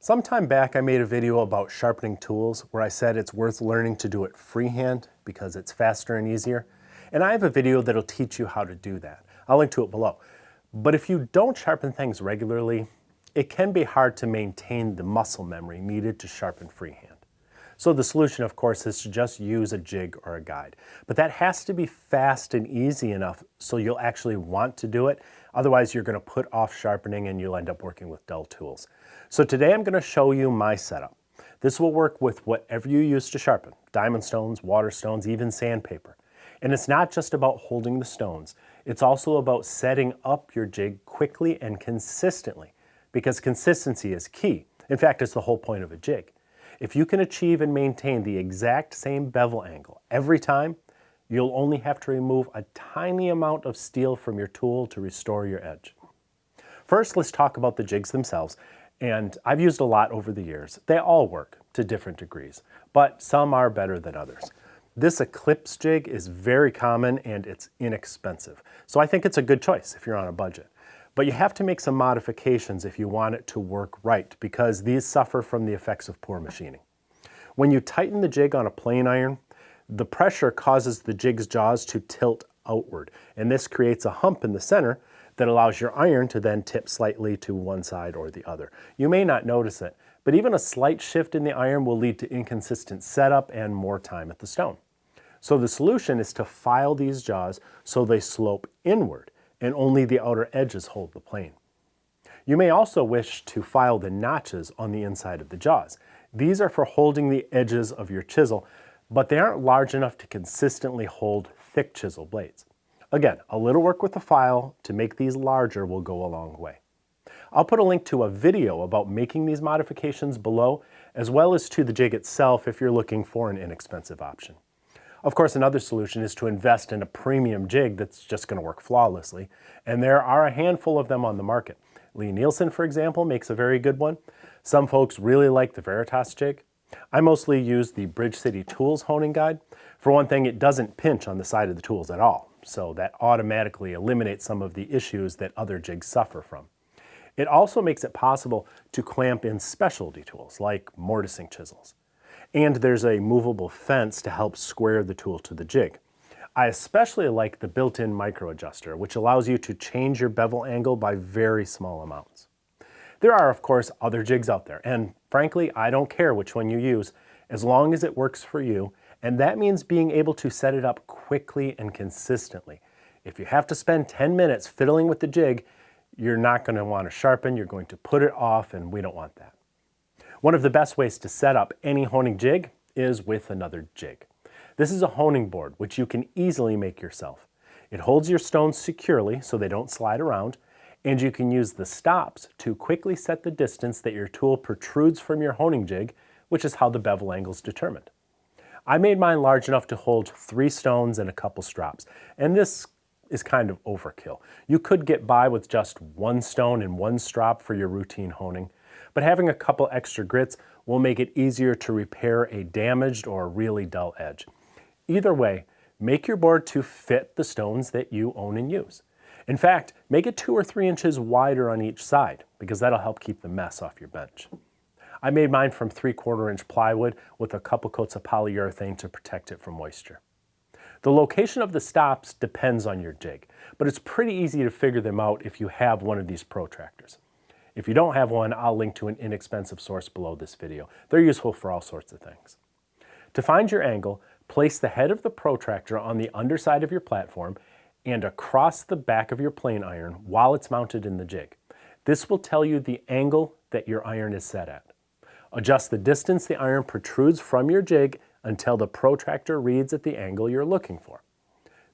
Sometime back I made a video about sharpening tools where I said it's worth learning to do it freehand because it's faster and easier. And I have a video that'll teach you how to do that. I'll link to it below. But if you don't sharpen things regularly, it can be hard to maintain the muscle memory needed to sharpen freehand. So the solution, of course, is to just use a jig or a guide. But that has to be fast and easy enough so you'll actually want to do it. Otherwise, you're going to put off sharpening and you'll end up working with dull tools. So today I'm going to show you my setup. This will work with whatever you use to sharpen: diamond stones, water stones, even sandpaper. And it's not just about holding the stones. It's also about setting up your jig quickly and consistently, because consistency is key. In fact, it's the whole point of a jig. If you can achieve and maintain the exact same bevel angle every time, you'll only have to remove a tiny amount of steel from your tool to restore your edge. First, let's talk about the jigs themselves. And I've used a lot over the years. They all work to different degrees, but some are better than others. This Eclipse jig is very common and it's inexpensive. So I think it's a good choice if you're on a budget. But you have to make some modifications if you want it to work right, because these suffer from the effects of poor machining. When you tighten the jig on a plane iron, the pressure causes the jig's jaws to tilt outward, and this creates a hump in the center that allows your iron to then tip slightly to one side or the other. You may not notice it, but even a slight shift in the iron will lead to inconsistent setup and more time at the stone. So the solution is to file these jaws so they slope inward and only the outer edges hold the plane. You may also wish to file the notches on the inside of the jaws. These are for holding the edges of your chisel, but they aren't large enough to consistently hold thick chisel blades. Again, a little work with the file to make these larger will go a long way. I'll put a link to a video about making these modifications below, as well as to the jig itself if you're looking for an inexpensive option. Of course, another solution is to invest in a premium jig that's just going to work flawlessly, and there are a handful of them on the market. Lie-Nielsen, for example, makes a very good one. Some folks really like the Veritas jig. I mostly use the Bridge City Tools honing guide. For one thing, it doesn't pinch on the side of the tools at all, so that automatically eliminates some of the issues that other jigs suffer from. It also makes it possible to clamp in specialty tools like mortising chisels. And there's a movable fence to help square the tool to the jig. I especially like the built-in micro adjuster, which allows you to change your bevel angle by very small amounts. There are, of course, other jigs out there, and frankly, I don't care which one you use, as long as it works for you, and that means being able to set it up quickly and consistently. If you have to spend 10 minutes fiddling with the jig, you're not going to want to sharpen, you're going to put it off, and we don't want that. One of the best ways to set up any honing jig is with another jig. This is a honing board, which you can easily make yourself. It holds your stones securely so they don't slide around, and you can use the stops to quickly set the distance that your tool protrudes from your honing jig, which is how the bevel angle is determined. I made mine large enough to hold 3 stones and a couple strops, and this is kind of overkill. You could get by with just 1 stone and 1 strop for your routine honing, but having a couple extra grits will make it easier to repair a damaged or really dull edge. Either way, make your board to fit the stones that you own and use. In fact, make it 2 or 3 inches wider on each side, because that'll help keep the mess off your bench. I made mine from 3/4 inch plywood with a couple coats of polyurethane to protect it from moisture. The location of the stops depends on your jig, but it's pretty easy to figure them out if you have one of these protractors. If you don't have one, I'll link to an inexpensive source below this video. They're useful for all sorts of things. To find your angle, place the head of the protractor on the underside of your platform and across the back of your plane iron while it's mounted in the jig. This will tell you the angle that your iron is set at. Adjust the distance the iron protrudes from your jig until the protractor reads at the angle you're looking for.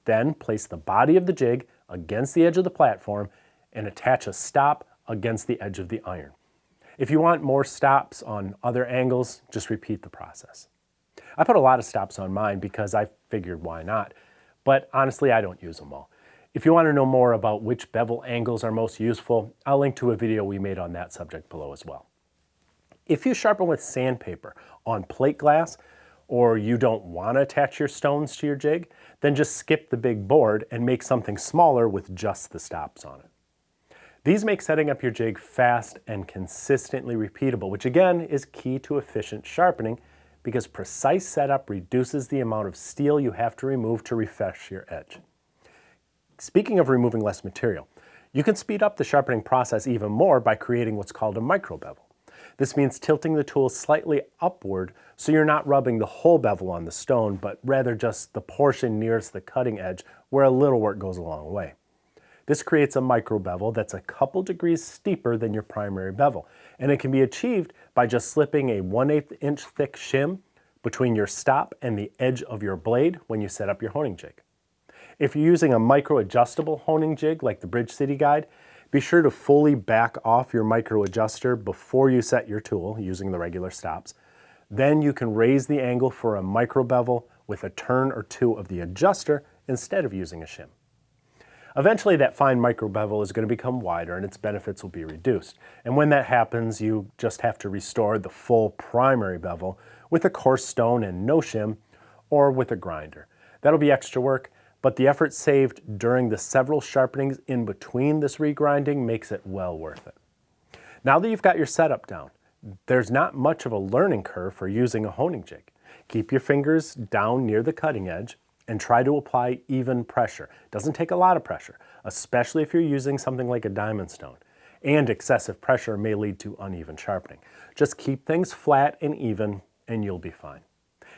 Then place the body of the jig against the edge of the platform and attach a stop against the edge of the iron. If you want more stops on other angles, just repeat the process. I put a lot of stops on mine because I figured why not, but honestly I don't use them all. If you want to know more about which bevel angles are most useful, I'll link to a video we made on that subject below as well. If you sharpen with sandpaper on plate glass, or you don't want to attach your stones to your jig, then just skip the big board and make something smaller with just the stops on it. These make setting up your jig fast and consistently repeatable, which again is key to efficient sharpening because precise setup reduces the amount of steel you have to remove to refresh your edge. Speaking of removing less material, you can speed up the sharpening process even more by creating what's called a micro bevel. This means tilting the tool slightly upward so you're not rubbing the whole bevel on the stone, but rather just the portion nearest the cutting edge where a little work goes a long way. This creates a micro bevel that's a couple degrees steeper than your primary bevel, and it can be achieved by just slipping a 1/8 inch thick shim between your stop and the edge of your blade when you set up your honing jig. If you're using a micro adjustable honing jig like the Bridge City Guide, be sure to fully back off your micro adjuster before you set your tool using the regular stops. Then you can raise the angle for a micro bevel with a turn or two of the adjuster instead of using a shim. Eventually that fine micro bevel is going to become wider and its benefits will be reduced. And when that happens, you just have to restore the full primary bevel with a coarse stone and no shim, or with a grinder. That'll be extra work, but the effort saved during the several sharpenings in between this regrinding makes it well worth it. Now that you've got your setup down, there's not much of a learning curve for using a honing jig. Keep your fingers down near the cutting edge and try to apply even pressure. It doesn't take a lot of pressure, especially if you're using something like a diamond stone. And excessive pressure may lead to uneven sharpening. Just keep things flat and even and you'll be fine.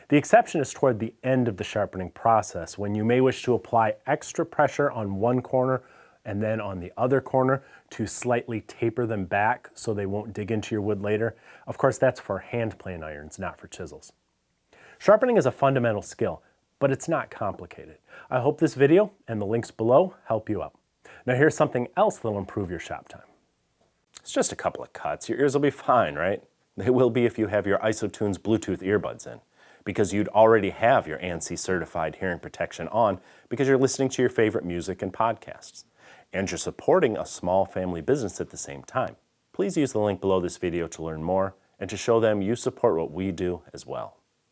The exception is toward the end of the sharpening process when you may wish to apply extra pressure on one corner and then on the other corner to slightly taper them back so they won't dig into your wood later. Of course, that's for hand plane irons, not for chisels. Sharpening is a fundamental skill, but it's not complicated. I hope this video and the links below help you out. Now here's something else that'll improve your shop time. It's just a couple of cuts. Your ears will be fine, right? They will be if you have your IsoTunes Bluetooth earbuds in, because you'd already have your ANSI certified hearing protection on because you're listening to your favorite music and podcasts. And you're supporting a small family business at the same time. Please use the link below this video to learn more and to show them you support what we do as well.